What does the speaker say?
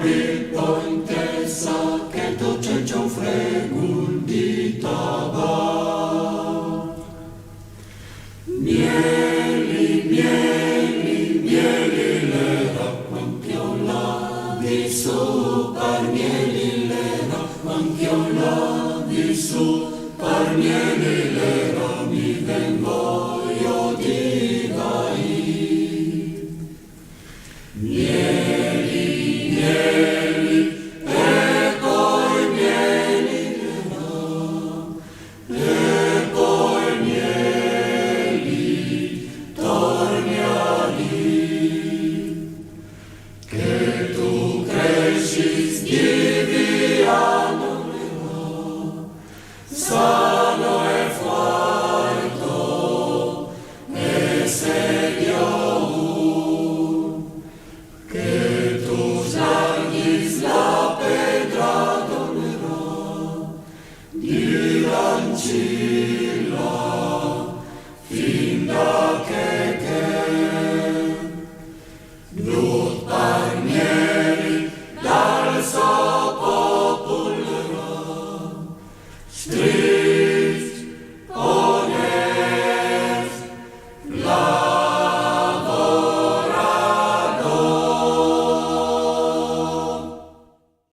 Pippo intesa che c'è un fregul di tabac. Mieli, mieli, mieli le racquanchiola di su, par mieli le racquanchiola di su, par mieli le mi vengo io di vai. Mieli, mieli, e poi mieli e poi mieli, torniali, che tu cresci diviano sano e fuarto e serio. Di lancini